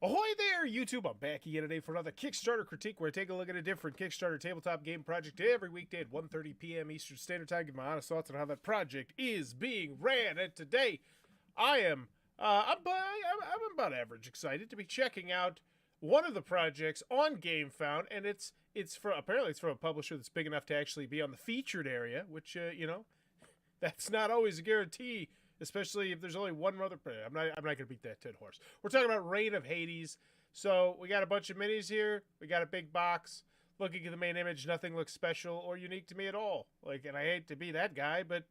Ahoy there, YouTube! I'm back again today for another Kickstarter critique where I take a look at a different Kickstarter tabletop game project every weekday at 1:30 p.m. Eastern Standard Time. Give my honest thoughts on how that project is being ran. And today, I'm about average excited to be checking out one of the projects on GameFound, and apparently it's from a publisher that's big enough to actually be on the featured area, which that's not always a guarantee. Especially if there's only one other player. I'm not going to beat that dead horse. We're talking about Reign of Hades. So we got a bunch of minis here. We got a big box. Looking at the main image, nothing looks special or unique to me at all. And I hate to be that guy, but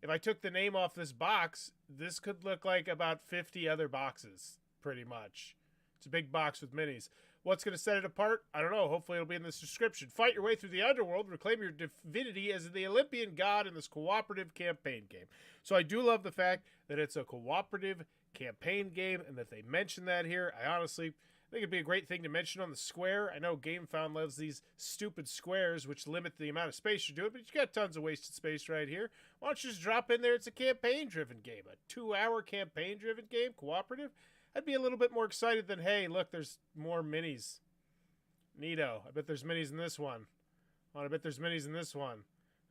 if I took the name off this box, this could look like about 50 other boxes, pretty much. It's a big box with minis. What's going to set it apart? I don't know. Hopefully it'll be in this description. Fight your way through the Underworld. Reclaim your divinity as the Olympian God in this cooperative campaign game. So I do love the fact that it's a cooperative campaign game and that they mention that here. I honestly think it'd be a great thing to mention on the square. I know GameFound loves these stupid squares which limit the amount of space you're doing, but you got tons of wasted space right here. Why don't you just drop in there? It's a campaign-driven game. A 2-hour campaign-driven game, cooperative. I'd be a little bit more excited than, hey, look, there's more minis. Neato. I bet there's minis in this one. Oh, I bet there's minis in this one.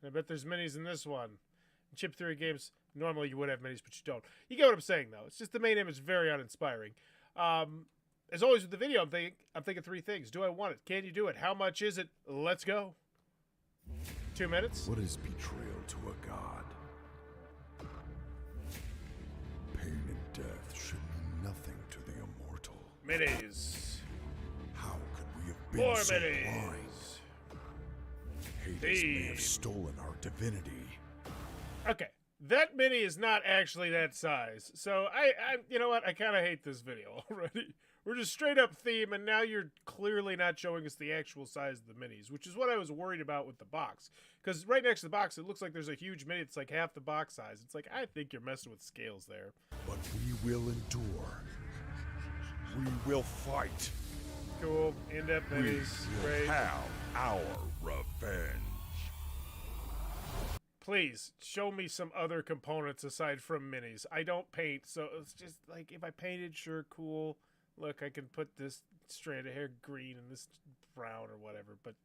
And I bet there's minis in this one. In Chip Theory games, normally you would have minis, but you don't. You get what I'm saying, though. It's just the main image is very uninspiring. As always with the video, I'm thinking three things. Do I want it? Can you do it? How much is it? Let's go. 2 minutes. What is betrayal to a god? Pain and death should mean nothing to the immortal. Minis. How could we have been More so minis. blind? Hades may have stolen our divinity. Okay, that mini is not actually that size. So I you know what? I kind of hate this video already. We're just straight up theme, and now you're clearly not showing us the actual size of the minis, which is what I was worried about with the box. Because right next to the box, it looks like there's a huge mini that's like half the box size. It's like, I think you're messing with scales there. But we will endure. We will fight. Cool. In-depth We minis. will Great. have our revenge. Please, show me some other components aside from minis. I don't paint, so it's just like, if I painted, sure, cool. Look, I can put this strand of hair green and this brown or whatever, but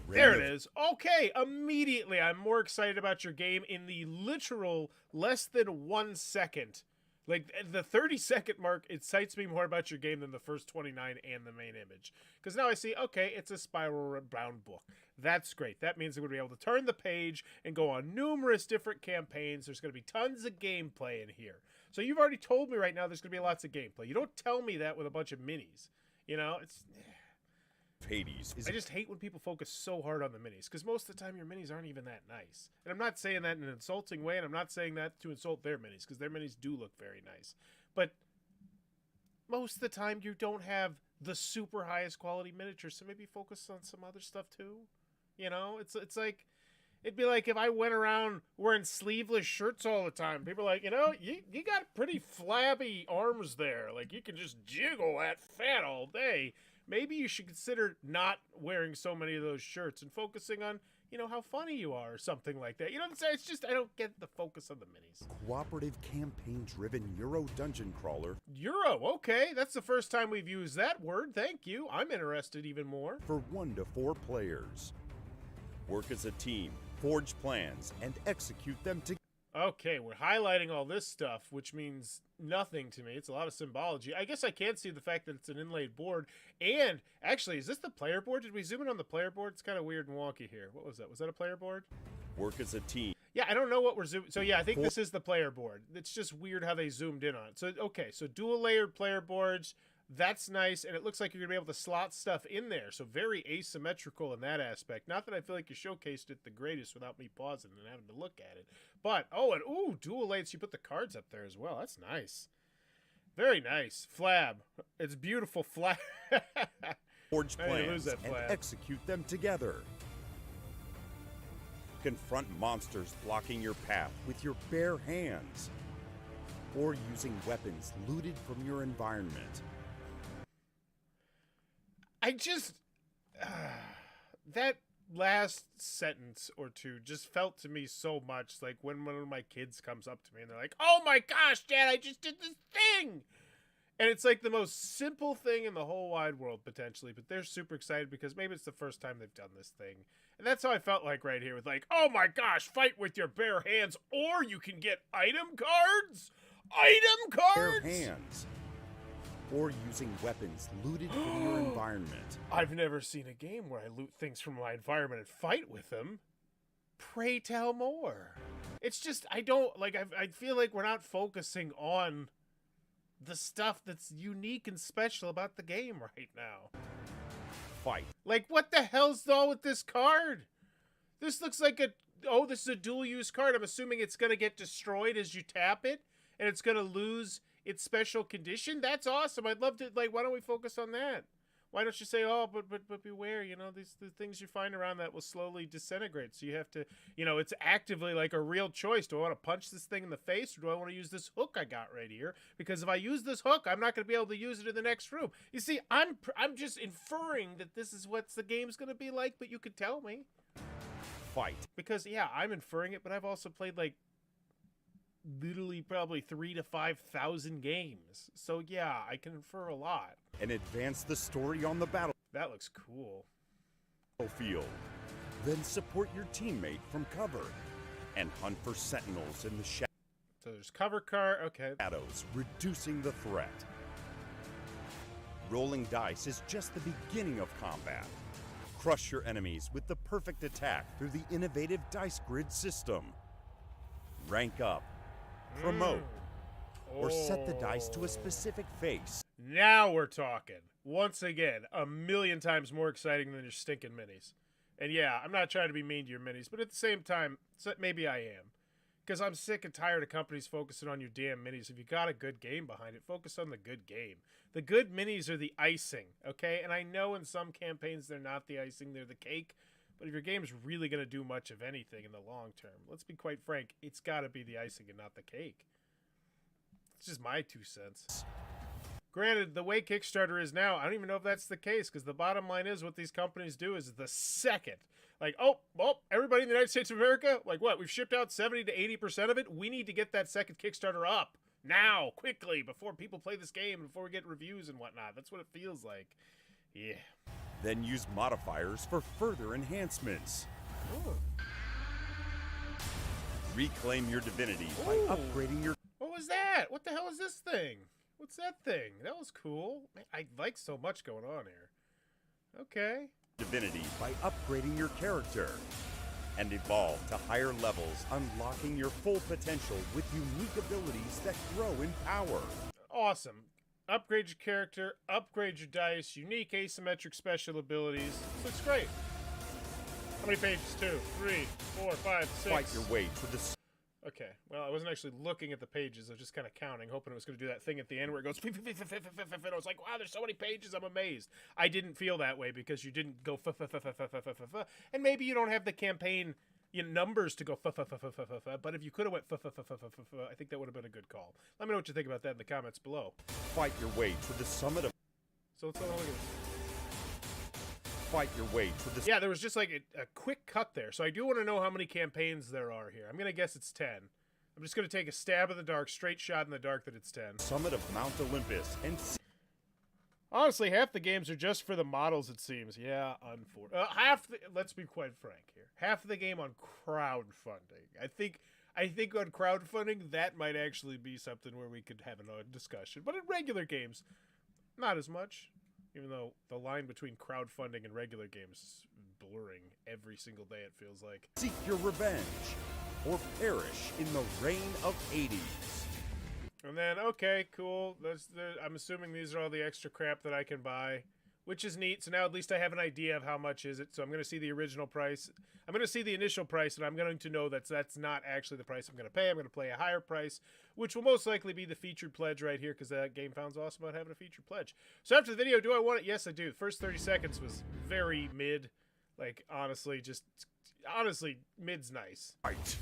there it is. Okay, immediately I'm more excited about your game in the literal less than 1 second. Like, the 30-second mark, it excites me more about your game than the first 29 and the main image. Because now I see, okay, it's a spiral bound book. That's great. That means we're going to be able to turn the page and go on numerous different campaigns. There's going to be tons of gameplay in here. So you've already told me right now there's going to be lots of gameplay. You don't tell me that with a bunch of minis. You know, it's... Hades is I just hate when people focus so hard on the minis, because most of the time your minis aren't even that nice. And I'm not saying that in an insulting way, and I'm not saying that to insult their minis, because their minis do look very nice. But most of the time you don't have the super highest quality miniatures, so maybe focus on some other stuff too. You know, it's like, it'd be like if I went around wearing sleeveless shirts all the time. People are like, you know, you got pretty flabby arms there. Like, you can just jiggle that fat all day. Maybe you should consider not wearing so many of those shirts and focusing on, you know, how funny you are or something like that. You know what I'm saying? It's just, I don't get the focus on the minis. Cooperative campaign-driven Euro dungeon crawler Euro, okay. That's the first time we've used that word. Thank you. I'm interested even more. for 1 to 4 players. Work as a team, forge plans, and execute them together. Okay, we're highlighting all this stuff, which means nothing to me. It's a lot of symbology. I guess I can see the fact that it's an inlaid board. And, actually, is this the player board? Did we zoom in on the player board? It's kind of weird and wonky here. What was that? Was that a player board? Work as a team. Yeah, I don't know what we're zooming. So, yeah, I think this is the player board. It's just weird how they zoomed in on it. So, okay, so dual-layered player boards. That's nice, and it looks like you're going to be able to slot stuff in there. So very asymmetrical in that aspect. Not that I feel like you showcased it the greatest without me pausing and having to look at it. But, oh, and ooh, dual lates. You put the cards up there as well. That's nice. Very nice. Flab. It's beautiful flab. Forge I didn't lose plans that and flab. execute them together. Confront monsters blocking your path with your bare hands, or using weapons looted from your environment. I just... that last sentence or two just felt to me so much like when one of my kids comes up to me and they're like, "Oh my gosh, Dad, I just did this thing!" And it's like the most simple thing in the whole wide world, potentially, but they're super excited because maybe it's the first time they've done this thing. And that's how I felt like right here with like, oh my gosh, fight with your bare hands, or you can get item cards? Item cards? Bare hands. Or using weapons looted from your environment. I've never seen a game where I loot things from my environment and fight with them. Pray tell more. It's just, I don't, like, I feel like we're not focusing on the stuff that's unique and special about the game right now. Fight. Like, what the hell's all with this card? This looks like this is a dual-use card. I'm assuming it's going to get destroyed as you tap it, and it's going to lose its special condition? That's awesome. I'd love to, like, why don't we focus on that? Why don't you say, oh, but beware, you know, the things you find around that will slowly disintegrate. So you have to, you know, it's actively like a real choice. Do I want to punch this thing in the face, or do I want to use this hook I got right here? Because if I use this hook, I'm not going to be able to use it in the next room. You see, I'm just inferring that this is what the game's going to be like, but you could tell me. Fight. Because, yeah, I'm inferring it, but I've also played, like, literally probably 3,000 to 5,000 games. So, yeah, I can infer a lot. And advance the story on the That looks cool. battlefield. Then support your teammate from cover and hunt for sentinels in the So there's cover car. Okay. shadows, reducing the threat. Rolling dice is just the beginning of combat. Crush your enemies with the perfect attack through the innovative dice grid system. Rank up, promote, or set the dice to a specific face. Now we're talking. Once again, a million times more exciting than your stinking minis. And yeah, I'm not trying to be mean to your minis, but at the same time, maybe I am. Because I'm sick and tired of companies focusing on your damn minis. If you got a good game behind it, focus on the good game. The good minis are the icing, okay? And I know in some campaigns they're not the icing, they're the cake. But if your game's really going to do much of anything in the long term, let's be quite frank, it's got to be the icing and not the cake. It's just my 2 cents. Granted, the way Kickstarter is now, I don't even know if that's the case, because the bottom line is what these companies do is the second. Like, oh, well, everybody in the United States of America, like what, we've shipped out 70 to 80% of it? We need to get that second Kickstarter up now, quickly, before people play this game, before we get reviews and whatnot. That's what it feels like. Yeah. Then use modifiers for further enhancements. Ooh. Reclaim your divinity by Ooh. upgrading your What was that? What the hell is this thing? What's that thing? That was cool. Man, I like so much going on here. Okay. divinity by upgrading your character. And evolve to higher levels, unlocking your full potential with unique abilities that grow in power. Awesome. Upgrade your character, upgrade your dice, unique asymmetric special abilities. This looks great. How many pages? 2, 3, 4, 5, 6. Fight your way to the Okay, well, I wasn't actually looking at the pages. I was just kind of counting, hoping it was going to do that thing at the end where it goes, and I was like, wow, there's so many pages, I'm amazed. I didn't feel that way because you didn't go and maybe you don't have the campaign numbers to go but if you could have went I think that would have been a good call. Let me know what you think about that in the comments below. fight your way to the summit of So let's look at this. fight your way to the Yeah, there was just like a quick cut there. So I do want to know how many campaigns there are here. I'm going to guess it's 10. I'm just going to take a stab in the dark, straight shot in the dark that it's 10. summit of Mount Olympus and Honestly, half the games are just for the models, it seems. Yeah, let's be quite frank here. Half of the game on crowdfunding. I think on crowdfunding, that might actually be something where we could have a discussion. But in regular games, not as much. Even though the line between crowdfunding and regular games is blurring every single day, it feels like. seek your revenge or perish in the reign of Hades. And then, okay, cool. I'm assuming these are all the extra crap that I can buy, which is neat. So now at least I have an idea of how much is it. So I'm going to see the original price. I'm going to see the initial price, and I'm going to know that's not actually the price I'm going to pay. I'm going to pay a higher price, which will most likely be the featured pledge right here, because that Game Found's awesome about having a featured pledge. So after the video, do I want it? Yes, I do. The first 30 seconds was very mid. Like, honestly, mid's nice. Fight.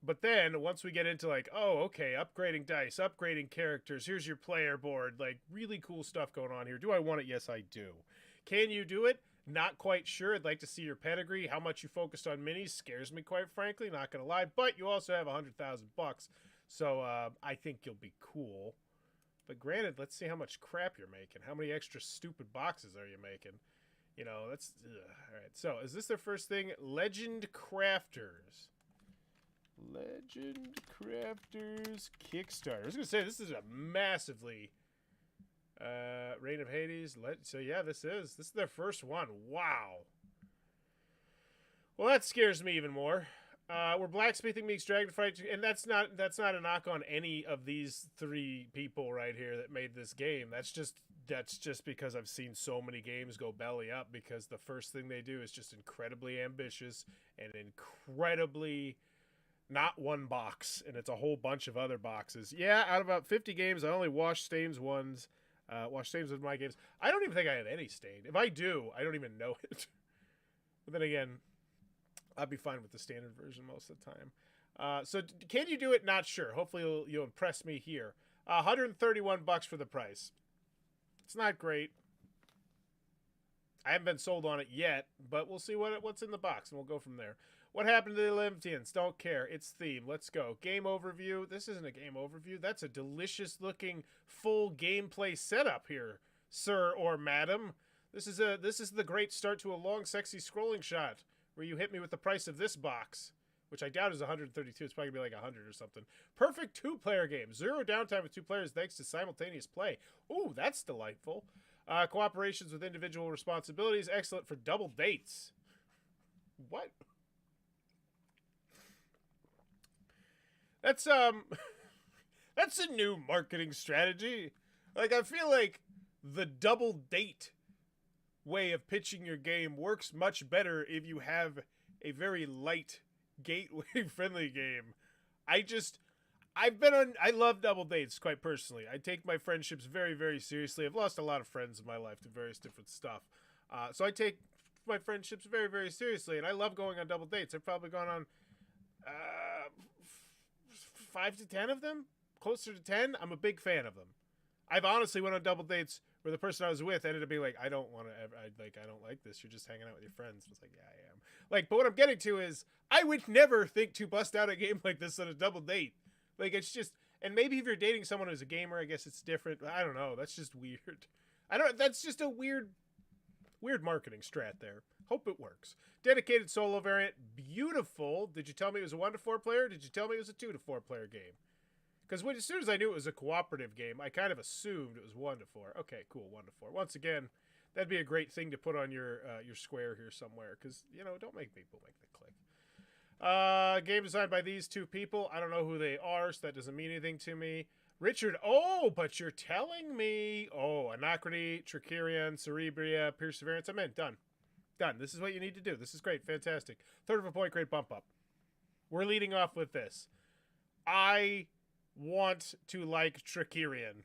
But then, once we get into like, oh, okay, upgrading dice, upgrading characters, here's your player board, like, really cool stuff going on here. Do I want it? Yes, I do. Can you do it? Not quite sure. I'd like to see your pedigree. How much you focused on minis scares me, quite frankly, not gonna lie. But you also have $100,000 bucks, so I think you'll be cool. But granted, let's see how much crap you're making. How many extra stupid boxes are you making? You know, that's... All right, so is this their first thing? Legend Crafters. Legend Crafters Kickstarter. I was going to say, this is a massively... Reign of Hades. So yeah, this is their first one. Wow. Well, that scares me even more. We're blacksmithing meets dragonfight, and that's not a knock on any of these three people right here that made this game. That's just because I've seen so many games go belly up because the first thing they do is just incredibly ambitious and incredibly not one box, and it's a whole bunch of other boxes. Yeah, out of about 50 games, I only wash stains once. Wash stains with my games. I don't even think I have any stain. If I do, I don't even know it. But then again, I'd be fine with the standard version most of the time. So can you do it? Not sure. Hopefully you'll impress me here. $131 for the price. It's not great. I haven't been sold on it yet, but we'll see what's in the box, and we'll go from there. What happened to the Olympians? Don't care. It's theme. Let's go. Game overview. This isn't a game overview. That's a delicious-looking full gameplay setup here, sir or madam. This is the great start to a long, sexy scrolling shot where you hit me with the price of this box, which I doubt is 132. It's probably gonna be like 100 or something. Perfect two-player game. 0 downtime with 2 players thanks to simultaneous play. Ooh, that's delightful. Cooperations with individual responsibilities. Excellent for double dates. What? That's that's a new marketing strategy. Like, I feel like the double date way of pitching your game works much better if you have a very light gateway friendly game. I love double dates quite personally. I take my friendships very, very seriously. I've lost a lot of friends in my life to various different stuff. So I take my friendships very, very seriously, and I love going on double dates. I've probably gone on 5 to 10 of them, closer to 10. I'm a big fan of them. I've honestly went on double dates where the person I was with ended up being like, I don't like this. You're just hanging out with your friends. I was like, yeah, I am. Like, but what I'm getting to is, I would never think to bust out a game like this on a double date. Like, it's just, and maybe if you're dating someone who's a gamer, I guess it's different. I don't know. That's just weird. That's just a weird marketing strat there. Hope it works. Dedicated solo variant. Beautiful. Did you tell me it was a 1 to 4 player? Did you tell me it was a 2 to 4 player game? Because as soon as I knew it was a cooperative game, I kind of assumed it was 1 to 4. Okay, cool, 1 to 4. Once again, that'd be a great thing to put on your square here somewhere. Because, you know, don't make people make the click. Game designed by these two people. I don't know who they are, so that doesn't mean anything to me. Richard, oh, but you're telling me. Oh, Anacrity, Tricherion, Cerebria, Perseverance. I'm in. Done. This is what you need to do. This is great. Fantastic. Third of a point, great bump up. We're leading off with this. I want to like Tricherion.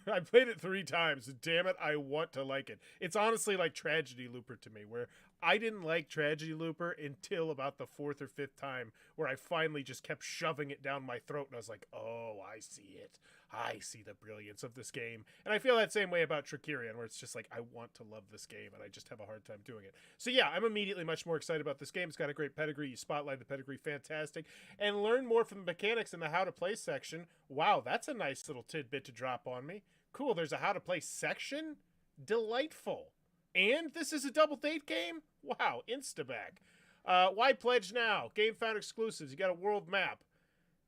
I played it 3 times. Damn it, I want to like it. It's honestly like Tragedy Looper to me, where I didn't like Tragedy Looper until about the 4th or 5th time, where I finally just kept shoving it down my throat, and I was like, oh, I see it. I see the brilliance of this game. And I feel that same way about Tricherion, where it's just like, I want to love this game, and I just have a hard time doing it. So yeah, I'm immediately much more excited about this game. It's got a great pedigree. You spotlight the pedigree, fantastic. And learn more from the mechanics in the how to play section. Wow, that's a nice little tidbit to drop on me. Cool, there's a how to play section? Delightful. And this is a double date game? Wow, instaback. Why pledge now? Game Found exclusives. You got a world map.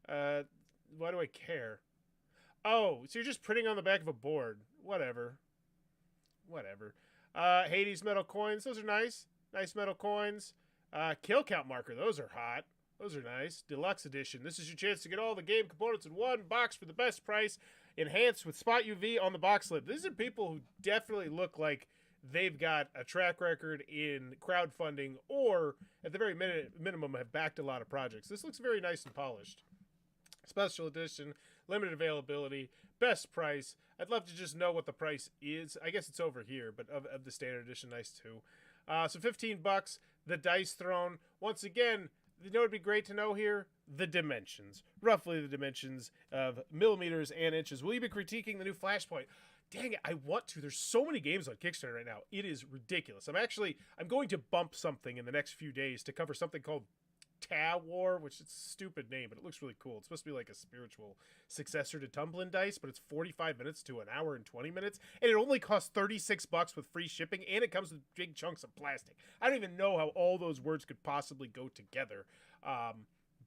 Why do I care? Oh, so you're just printing on the back of a board. Whatever. Hades metal coins. Those are nice. Nice metal coins. Kill count marker. Those are hot. Those are nice. Deluxe edition. This is your chance to get all the game components in one box for the best price. Enhanced with Spot UV on the box lid. These are people who definitely look like they've got a track record in crowdfunding, or at the very minimum have backed a lot of projects. This looks very nice and polished. Special edition, limited availability, best price. I'd love to just know what the price is. I guess it's over here, but of the standard edition, nice too. So $15. The dice thrown. Once again, you know what would be great to know here? The dimensions. Roughly the dimensions of millimeters and inches. Will you be critiquing the new Flashpoint? Dang it, I want to. There's so many games on Kickstarter right now. It is ridiculous. I'm going to bump something in the next few days to cover something called Ta War, which is a stupid name, but it looks really cool. It's supposed to be like a spiritual successor to Tumbling Dice, but it's 45 minutes to an hour and 20 minutes, and it only costs $36 with free shipping, and it comes with big chunks of plastic. I don't even know how all those words could possibly go together.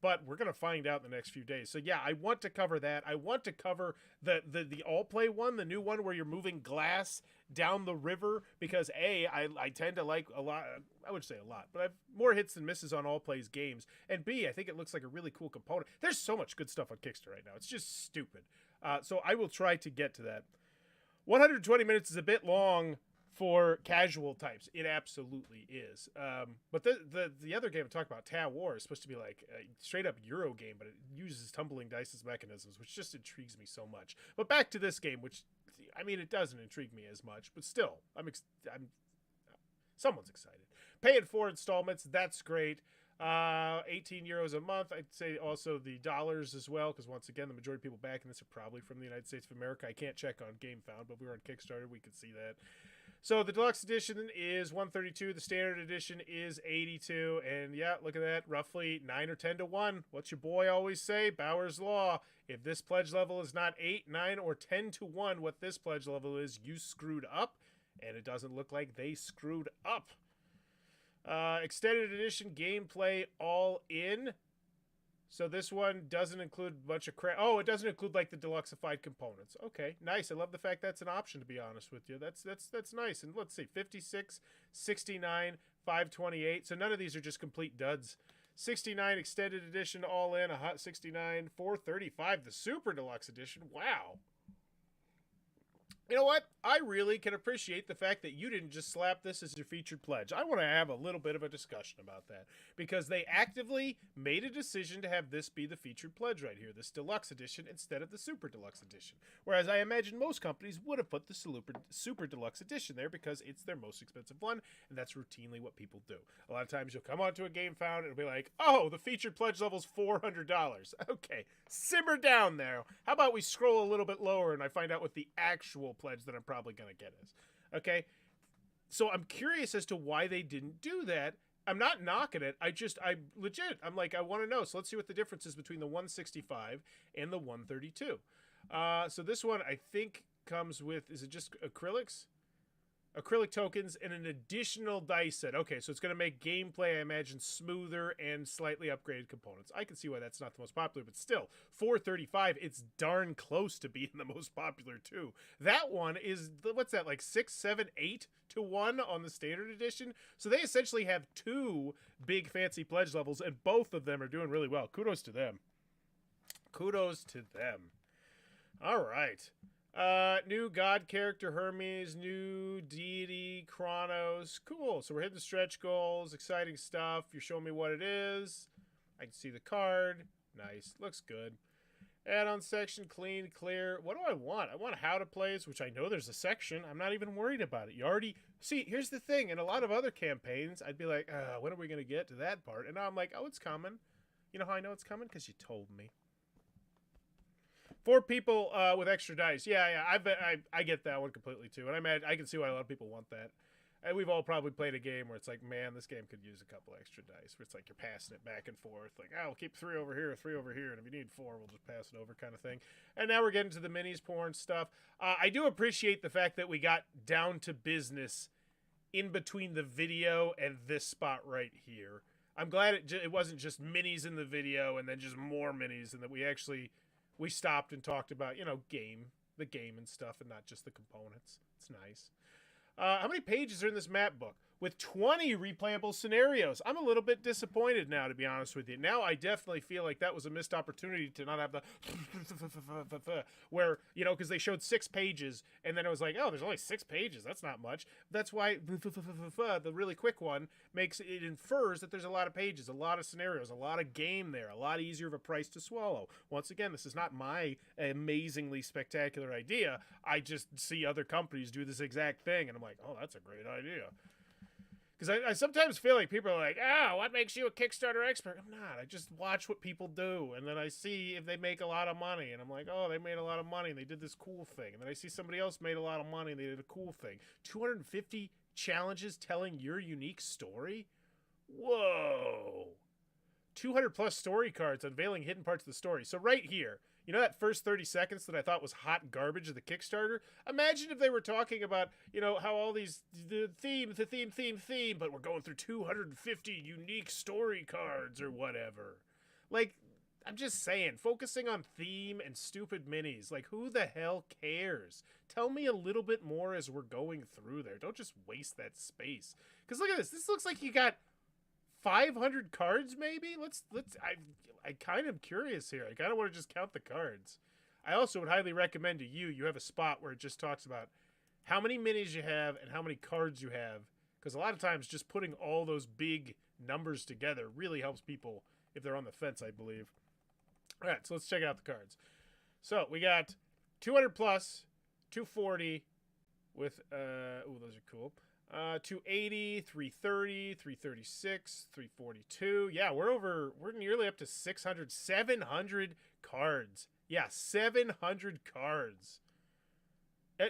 But we're going to find out in the next few days. So yeah, I want to cover that. I want to cover the all-play one, the new one where you're moving glass down the river, because I tend to like a lot, I would say a lot, but I've more hits than misses on all-plays games. And B, I think it looks like a really cool component. There's so much good stuff on Kickstarter right now. It's just stupid. So I will try to get to that. 120 minutes is a bit long for casual types. It absolutely is. But the other game I talked about, Ta War, is supposed to be like a straight up Euro game, but it uses tumbling dice as mechanisms, which just intrigues me so much. But back to this game, which, I mean, it doesn't intrigue me as much, but still, I'm someone's excited. Pay in 4 installments, that's great. 18 euros a month. I'd say also the dollars as well, because once again, the majority of people backing this are probably from the United States of America. I can't check on GameFound, but we were on Kickstarter, we could see that. So the deluxe edition is 132, the standard edition is 82, and yeah, look at that, roughly 9 or 10 to 1. What's your boy always say? Bauer's Law. If this pledge level is not 8, 9, or 10 to 1, what this pledge level is, you screwed up, and it doesn't look like they screwed up. Extended edition gameplay all in. So this one doesn't include a bunch of crap. Oh, it doesn't include like the deluxeified components. Okay, nice. I love the fact that's an option, to be honest with you. That's nice. And let's see, 56, 69, 528. So none of these are just complete duds. 69 extended edition all in, 69, 435 the super deluxe edition. Wow. You know what? I really can appreciate the fact that you didn't just slap this as your featured pledge. I want to have a little bit of a discussion about that, because they actively made a decision to have this be the featured pledge right here, this deluxe edition, instead of the super deluxe edition. Whereas I imagine most companies would have put the super deluxe edition there because it's their most expensive one, and that's routinely what people do. A lot of times you'll come onto a GameFound and it'll be like, oh, the featured pledge level's $400. Okay, simmer down there. How about we scroll a little bit lower and I find out what the actual pledge that I'm probably going to get is. Okay, so I'm curious as to why they didn't do that. I'm not knocking it. I'm like, I want to know. So let's see what the difference is between the 165 and the 132. So this one I think comes with, is it just acrylics? Acrylic tokens and an additional dice set. Okay, so it's going to make gameplay, I imagine, smoother and slightly upgraded components. I can see why that's not the most popular, but still, 435, it's darn close to being the most popular too. That one is, what's that, like 6, 7, 8 to 1 on the standard edition? So they essentially have two big fancy pledge levels, and both of them are doing really well. Kudos to them. Kudos to them. All right. New god character Hermes, new deity Kronos. Cool. So we're hitting the stretch goals, exciting stuff. You're showing me what it is. I can see the card. Nice. Looks good. Add-on section, clean, clear. What do I want? I want how to plays, which I know there's a section. I'm not even worried about it. You already see, here's the thing. In a lot of other campaigns, I'd be like, when are we going to get to that part? And now I'm like, oh, it's coming. You know how I know it's coming? Because you told me. 4 people with extra dice. Yeah, I get that one completely too. And I can see why a lot of people want that. And we've all probably played a game where it's like, man, this game could use a couple extra dice. Where it's like you're passing it back and forth. Like, we'll keep 3 over here, 3 over here. And if you need 4, we'll just pass it over kind of thing. And now we're getting to the minis porn stuff. I do appreciate the fact that we got down to business in between the video and this spot right here. I'm glad it wasn't just minis in the video and then just more minis, and that we stopped and talked about, the game and stuff, and not just the components. It's nice. How many pages are in this map book? With 20 replayable scenarios. I'm a little bit disappointed now, to be honest with you. Now I definitely feel like that was a missed opportunity to not have the where, because they showed 6 pages, and then it was like, oh, there's only 6 pages. That's not much. That's why the really quick one it infers that there's a lot of pages, a lot of scenarios, a lot of game there, a lot easier of a price to swallow. Once again, this is not my amazingly spectacular idea. I just see other companies do this exact thing, and I'm like, oh, that's a great idea. Because I sometimes feel like people are like, what makes you a Kickstarter expert? I'm not. I just watch what people do, and then I see if they make a lot of money, and I'm like, oh, they made a lot of money, and they did this cool thing. And then I see somebody else made a lot of money, and they did a cool thing. 250 challenges telling your unique story? Whoa. 200 plus story cards unveiling hidden parts of the story. So right here, you know that first 30 seconds that I thought was hot garbage of the Kickstarter? Imagine if they were talking about, you know, how all these, the theme, but we're going through 250 unique story cards or whatever. Like, I'm just saying, focusing on theme and stupid minis, like, who the hell cares? Tell me a little bit more as we're going through there. Don't just waste that space. Because look at this. This looks like you got 500 cards, maybe? I kind of curious here. I kind of want to just count the cards. I also would highly recommend to you have a spot where it just talks about how many minis you have and how many cards you have. Because a lot of times just putting all those big numbers together really helps people if they're on the fence, I believe. All right, so let's check out the cards. So we got 200 plus, 240 with, those are cool. 280, 330, 336, 342. Yeah, we're nearly up to 600, 700 cards. Yeah, 700 cards.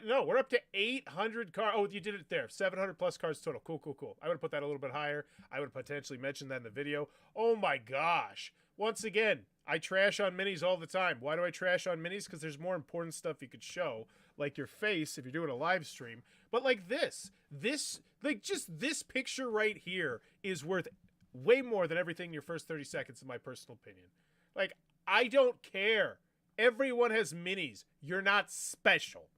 No, we're up to 800 cards. Oh, you did it there. 700 plus cards total. Cool. I would have put that a little bit higher. I would have potentially mentioned that in the video. Oh my gosh. Once again, I trash on minis all the time. Why do I trash on minis? Because there's more important stuff you could show, like your face if you're doing a live stream. But like this, like just this picture right here is worth way more than everything in your first 30 seconds, in my personal opinion. Like, I don't care. Everyone has minis. You're not special.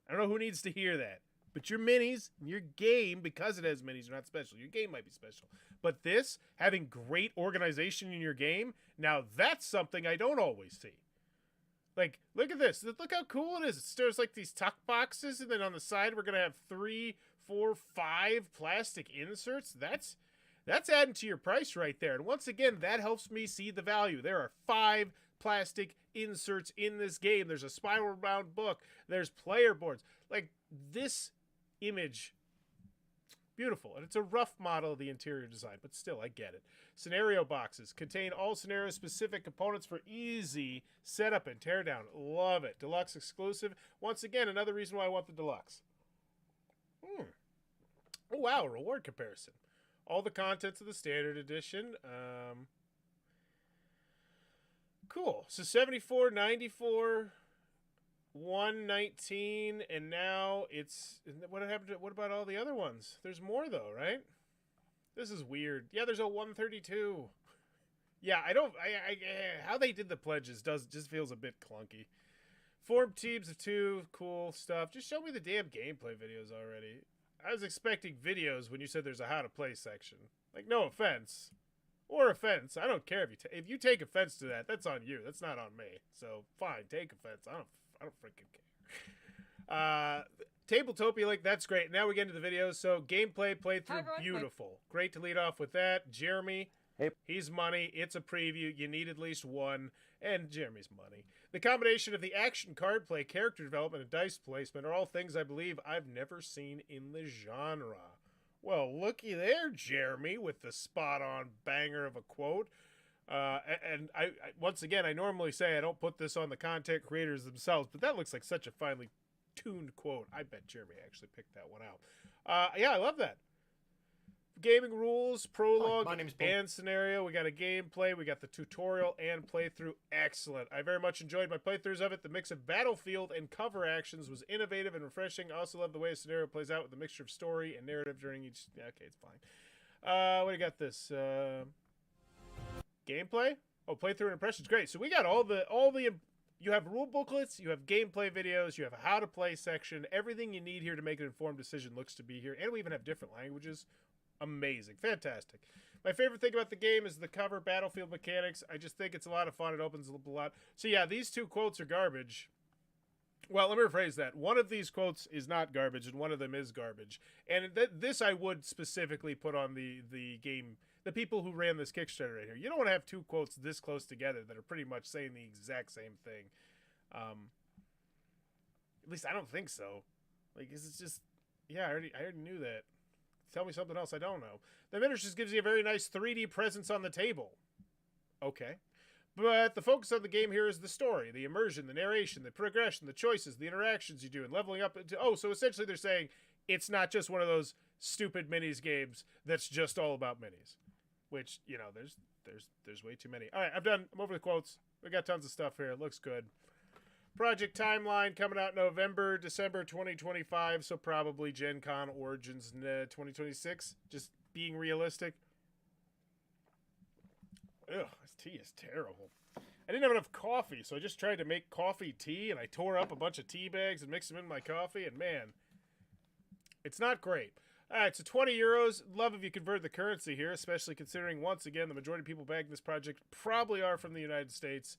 I don't know who needs to hear that. But your minis, your game, because it has minis, are not special. Your game might be special. But this, having great organization in your game, now that's something I don't always see. Like, look at this. Look how cool it is. There's like these tuck boxes, and then on the side we're going to have 3, 4, 5 plastic inserts. That's adding to your price right there. And once again, that helps me see the value. There are 5 plastic inserts in this game. There's a spiral bound book. There's player boards. Like, this image, beautiful. And it's a rough model of the interior design, but still, I get it. Scenario boxes contain all scenario specific components for easy setup and teardown. Love it. Deluxe exclusive. Once again, another reason why I want the deluxe. Oh wow, reward comparison. All the contents of the standard edition. Cool. So 74, 94, 119, and now it's, what happened to, what about all the other ones? There's more though, right? This is weird. Yeah, there's a 132. Yeah, I how they did the pledges just feels a bit clunky. Formed teams of 2, cool stuff. Just show me the damn gameplay videos already. I was expecting videos when you said there's a how to play section. Like, no offense. Or offense. I don't care if you take offense to that. That's on you. That's not on me. So fine, take offense. I don't freaking care. Tabletopia, like, that's great. Now we get into the videos. So gameplay, playthrough, beautiful. Great to lead off with that. Jeremy, hey. He's money. It's a preview. You need at least one. And Jeremy's money. The combination of the action, card play, character development, and dice placement are all things I believe I've never seen in the genre. Well, looky there, Jeremy, with the spot-on banger of a quote. And I once again, I normally say I don't put this on the content creators themselves, but that looks like such a finely tuned quote. I bet Jeremy actually picked that one out. Yeah, I love that. Gaming rules, prologue, and scenario. We got a gameplay. We got the tutorial and playthrough. Excellent. I very much enjoyed my playthroughs of it. The mix of battlefield and cover actions was innovative and refreshing. I also love the way a scenario plays out with the mixture of story and narrative during each... Yeah, okay, it's fine. What do you got this? Gameplay? Oh, playthrough and impressions. Great. So we got all the... You have rule booklets, you have gameplay videos, you have a how to play section. Everything you need here to make an informed decision looks to be here. And we even have different languages. Amazing. Fantastic. My favorite thing about the game is the cover battlefield mechanics. I just think it's a lot of fun. It opens up a lot. So yeah, these 2 quotes are garbage. Well, let me rephrase that. One of these quotes is not garbage, and one of them is garbage. And this I would specifically put on the game, the people who ran this Kickstarter right here. You don't want to have 2 quotes this close together that are pretty much saying the exact same thing. At least I don't think so. Like, it's just, yeah, I already knew that. Tell me something else I don't know. The miniatures gives you a very nice 3D presence on the table. Okay. But the focus of the game here is the story, the immersion, the narration, the progression, the choices, the interactions you do, and leveling up. So essentially they're saying it's not just one of those stupid minis games that's just all about minis. Which, you know, there's way too many. All right, I'm done. I'm over the quotes. We got tons of stuff here. It looks good. Project timeline coming out November, December 2025, so probably Gen Con Origins 2026. Just being realistic. Ugh, this tea is terrible. I didn't have enough coffee, so I just tried to make coffee tea, and I tore up a bunch of tea bags and mixed them in my coffee, and man, it's not great. All right, so 20 euros. Love if you convert the currency here, especially considering, once again, the majority of people backing this project probably are from the United States.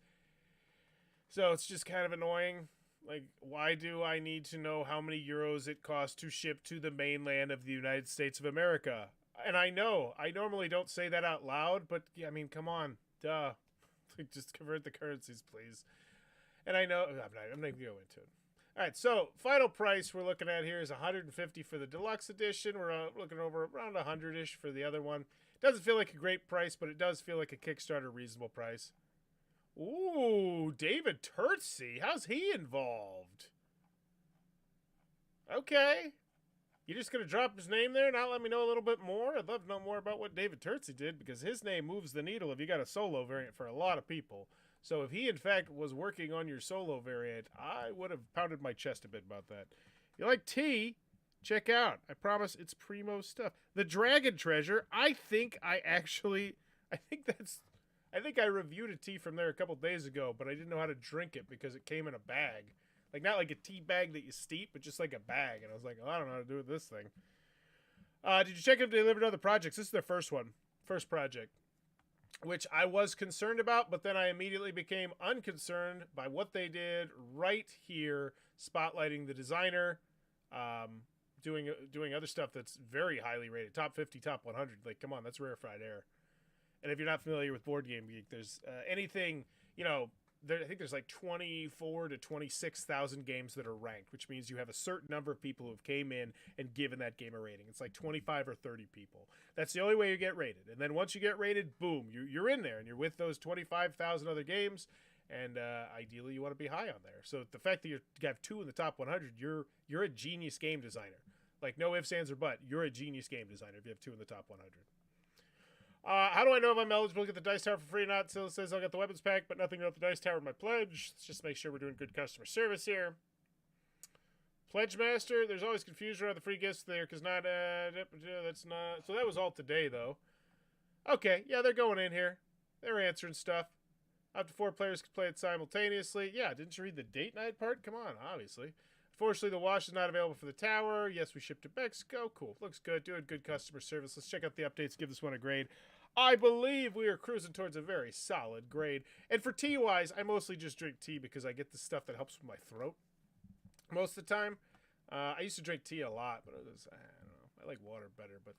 So it's just kind of annoying. Like, why do I need to know how many euros it costs to ship to the mainland of the United States of America? And I know, I normally don't say that out loud, but, yeah, I mean, come on. Duh. Just convert the currencies, please. And I know, I'm not going to go into it. All right, so final price we're looking at here is $150 for the deluxe edition. We're looking over around 100-ish for the other one. Doesn't feel like a great price, but it does feel like a Kickstarter reasonable price. Ooh, David Turtsey. How's he involved? Okay. You're just going to drop his name there and not let me know a little bit more? I'd love to know more about what David Turtsey did, because his name moves the needle if you got a solo variant for a lot of people. So if he, in fact, was working on your solo variant, I would have pounded my chest a bit about that. You like tea? Check out. I promise it's primo stuff. The Dragon Treasure, I think I reviewed a tea from there a couple days ago, but I didn't know how to drink it because it came in a bag. Like, not like a tea bag that you steep, but just like a bag. And I was like, oh, I don't know how to do with this thing. Did you check if they delivered other projects? This is their first project, which I was concerned about, but then I immediately became unconcerned by what they did right here, spotlighting the designer, doing other stuff that's very highly rated, top 50, top 100. Like, come on, that's rarefied air. And if you're not familiar with Board Game Geek, there's anything, I think there's like 24 to 26,000 games that are ranked, which means you have a certain number of people who have came in and given that game a rating. It's like 25 or 30 people. That's the only way you get rated. And then once you get rated, boom, you're in there and you're with those 25,000 other games. And ideally, you want to be high on there. So the fact that you have 2 in the top 100, you're a genius game designer. Like, no ifs, ands, or but. You're a genius game designer if you have 2 in the top 100. How do I know if I'm eligible to get the Dice Tower for free or not? So it says I'll get the weapons pack, but nothing about the Dice Tower in my pledge. Let's just make sure we're doing good customer service here. Pledge Master, there's always confusion around the free gifts there, because that's not... So that was all today, though. Okay, yeah, they're going in here. They're answering stuff. Up to 4 players can play it simultaneously. Yeah, didn't you read the date night part? Come on, obviously. Unfortunately, the wash is not available for the tower. Yes, we shipped to Mexico. Cool. Looks good. Doing good customer service. Let's check out the updates. Give this one a grade. I believe we are cruising towards a very solid grade. And for tea-wise, I mostly just drink tea because I get the stuff that helps with my throat most of the time. I used to drink tea a lot, but I don't know. I like water better, but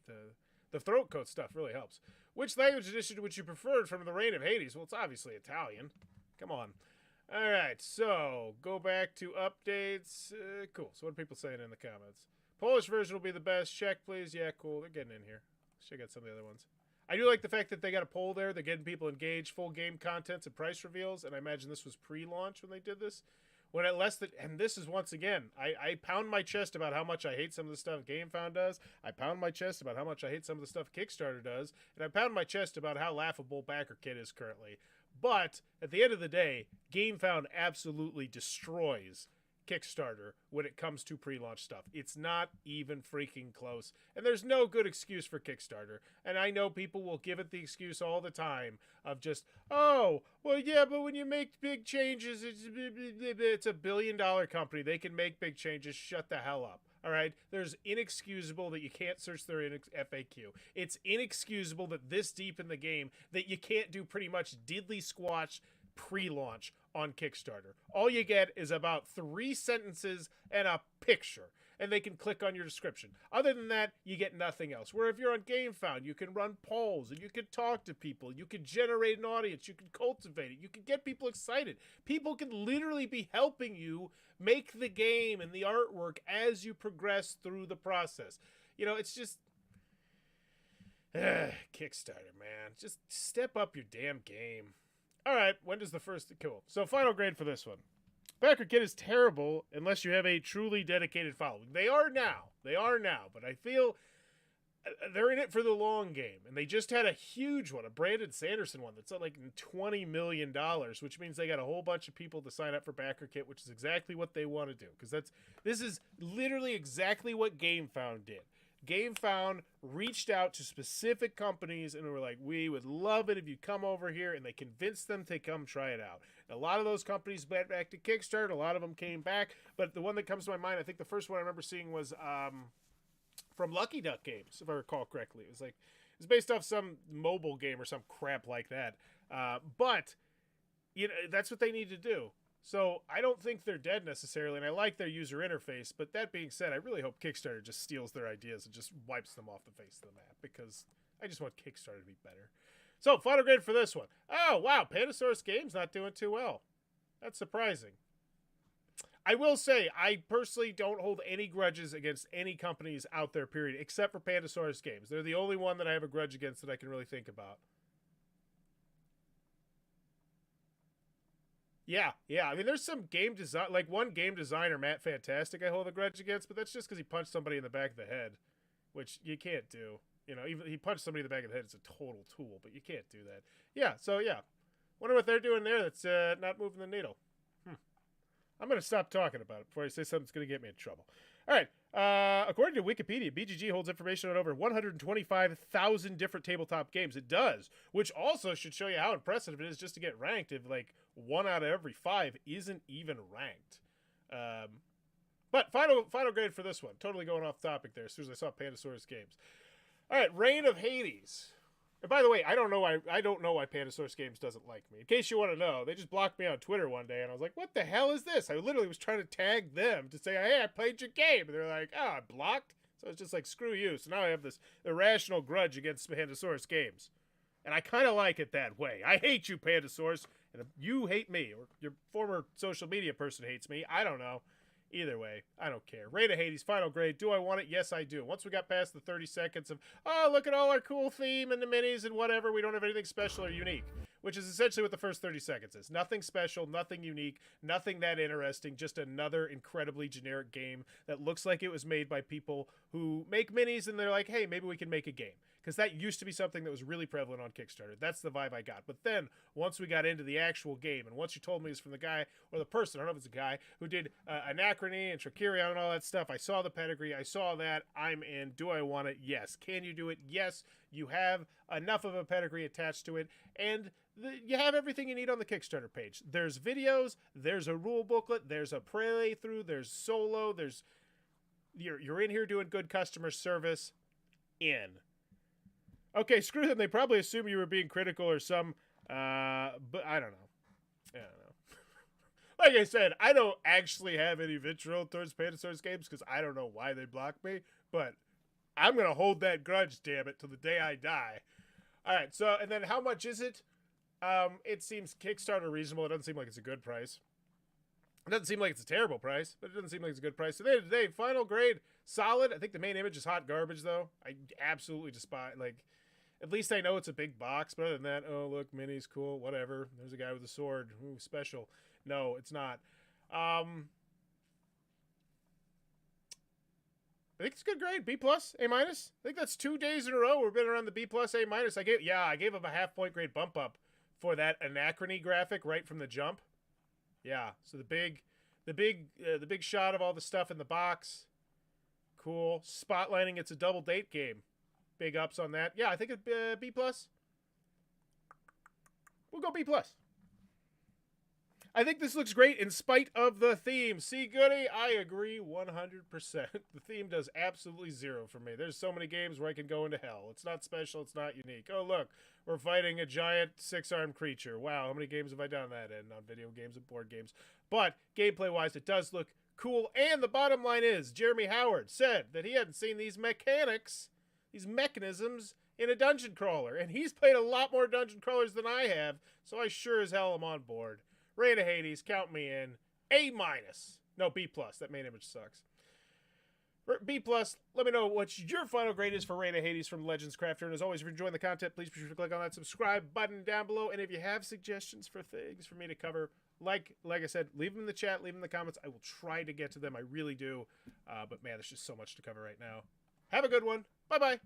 the throat coat stuff really helps. Which language edition would you prefer from the Reign of Hades? Well, it's obviously Italian. Come on. All right, so go back to updates. Cool. So what are people saying in the comments? Polish version will be the best. Check, please. Yeah, cool. They're getting in here. Let's check out some of the other ones. I do like the fact that they got a poll there. They're getting people engaged, full game contents and price reveals. And I imagine this was pre-launch when they did this. When at less than, and this is once again, I pound my chest about how much I hate some of the stuff GameFound does. I pound my chest about how much I hate some of the stuff Kickstarter does. And I pound my chest about how laughable BackerKit is currently. But at the end of the day, GameFound absolutely destroys Kickstarter when it comes to pre-launch stuff. It's not even freaking close. And there's no good excuse for Kickstarter. And I know people will give it the excuse all the time of just, oh, well, yeah, but when you make big changes, it's a $1 billion company. They can make big changes. Shut the hell up. All right? There's inexcusable that you can't search their FAQ. It's inexcusable that this deep in the game that you can't do pretty much diddly squash pre-launch on Kickstarter. All you get is about 3 sentences and a picture, and they can click on your description. Other than that, you get nothing else. Where if you're on GameFound, you can run polls, and you can talk to people, you can generate an audience, you can cultivate it, you can get people excited. People can literally be helping you make the game and the artwork as you progress through the process. It's just... Kickstarter, man. Just step up your damn game. All right, when does the first... Cool. So final grade for this one. BackerKit is terrible unless you have a truly dedicated following. They are now. But I feel... they're in it for the long game, and they just had a huge one, a Brandon Sanderson one that's at like $20 million, which means they got a whole bunch of people to sign up for Backer Kit, which is exactly what they want to do, because this is literally exactly what GameFound did. GameFound reached out to specific companies and were like, we would love it if you come over here, and they convinced them to come try it out. And a lot of those companies went back to Kickstarter, a lot of them came back, but the one that comes to my mind, I think the first one I remember seeing was from Lucky Duck Games, if I recall correctly. It's based off some mobile game or some crap like that. But you know, that's what they need to do. So I don't think they're dead necessarily, and I like their user interface. But that being said, I really hope Kickstarter just steals their ideas and just wipes them off the face of the map, because I just want Kickstarter to be better. So final grade for this one. Oh wow, Pandasaurus Games not doing too well. That's surprising. I will say, I personally don't hold any grudges against any companies out there, period, except for Pandasaurus Games. They're the only one that I have a grudge against that I can really think about. Yeah. I mean, there's some game design, like one game designer, Matt Fantastic, I hold a grudge against, but that's just because he punched somebody in the back of the head, which you can't do. You know, even he punched somebody in the back of the head, it's a total tool, but you can't do that. Yeah, so yeah. Wonder what they're doing there that's not moving the needle. I'm going to stop talking about it before I say something that's going to get me in trouble. All right. According to Wikipedia, BGG holds information on over 125,000 different tabletop games. It does, which also should show you how impressive it is just to get ranked if, like, 1 out of every 5 isn't even ranked. But final grade for this one. Totally going off topic there as soon as I saw Pandasaurus Games. All right, Reign of Hades. And by the way, I don't know why Pandasaurus Games doesn't like me. In case you want to know, they just blocked me on Twitter one day, and I was like, what the hell is this? I literally was trying to tag them to say, hey, I played your game. And they're like, oh, I blocked? So it's just like, screw you. So now I have this irrational grudge against Pandasaurus Games. And I kind of like it that way. I hate you, Pandasaurus, and you hate me, or your former social media person hates me. I don't know. Either way, I don't care. Reign of Hades, final grade. Do I want it? Yes, I do. Once we got past the 30 seconds of, oh, look at all our cool theme and the minis and whatever, we don't have anything special or unique, which is essentially what the first 30 seconds is. Nothing special, nothing unique, nothing that interesting, just another incredibly generic game that looks like it was made by people who make minis and they're like, hey, maybe we can make a game. Because that used to be something that was really prevalent on Kickstarter. That's the vibe I got. But then, once we got into the actual game, and once you told me it's from the guy, or the person, I don't know if it's a guy, who did Anachrony and Tricherion and all that stuff, I saw the pedigree, I saw that, I'm in. Do I want it? Yes. Can you do it? Yes. You have enough of a pedigree attached to it, and you have everything you need on the Kickstarter page. There's videos, there's a rule booklet, there's a playthrough, there's solo, there's... You're in here doing good customer service. In. Okay, screw them. They probably assume you were being critical or some, but I don't know. Like I said, I don't actually have any vitriol towards Pandasaurus Games because I don't know why they blocked me, but I'm going to hold that grudge, damn it, till the day I die. All right, so, and then how much is it? It seems Kickstarter reasonable. It doesn't seem like it's a good price. It doesn't seem like it's a terrible price, but it doesn't seem like it's a good price. Today, final grade, solid. I think the main image is hot garbage, though. I absolutely despise, like... At least I know it's a big box, but other than that, oh, look, mini's cool, whatever. There's a guy with a sword. Ooh, special. No, it's not. I think it's a good grade. B+, A-. I think that's 2 days in a row we've been around the B+, A-. I gave him a half-point grade bump up for that Anachrony graphic right from the jump. Yeah, so the big shot of all the stuff in the box. Cool. Spotlighting, it's a double date game. Big ups on that. Yeah, I think it'd B+. We'll go B+. I think this looks great in spite of the theme. See, Goody, I agree 100%. The theme does absolutely zero for me. There's so many games where I can go into hell. It's not special. It's not unique. Oh, look, we're fighting a giant 6-armed creature. Wow, how many games have I done that in on video games and board games? But gameplay-wise, it does look cool. And the bottom line is, Jeremy Howard said that he hadn't seen these mechanics, these mechanisms, in a dungeon crawler. And he's played a lot more dungeon crawlers than I have, so I sure as hell am on board. Reign of Hades, count me in. A-. No, B+. That main image sucks. B+, let me know what your final grade is for Reign of Hades from Legends Crafter. And as always, if you're enjoying the content, please be sure to click on that subscribe button down below. And if you have suggestions for things for me to cover, like I said, leave them in the chat, leave them in the comments. I will try to get to them. I really do. But man, there's just so much to cover right now. Have a good one. Bye-bye.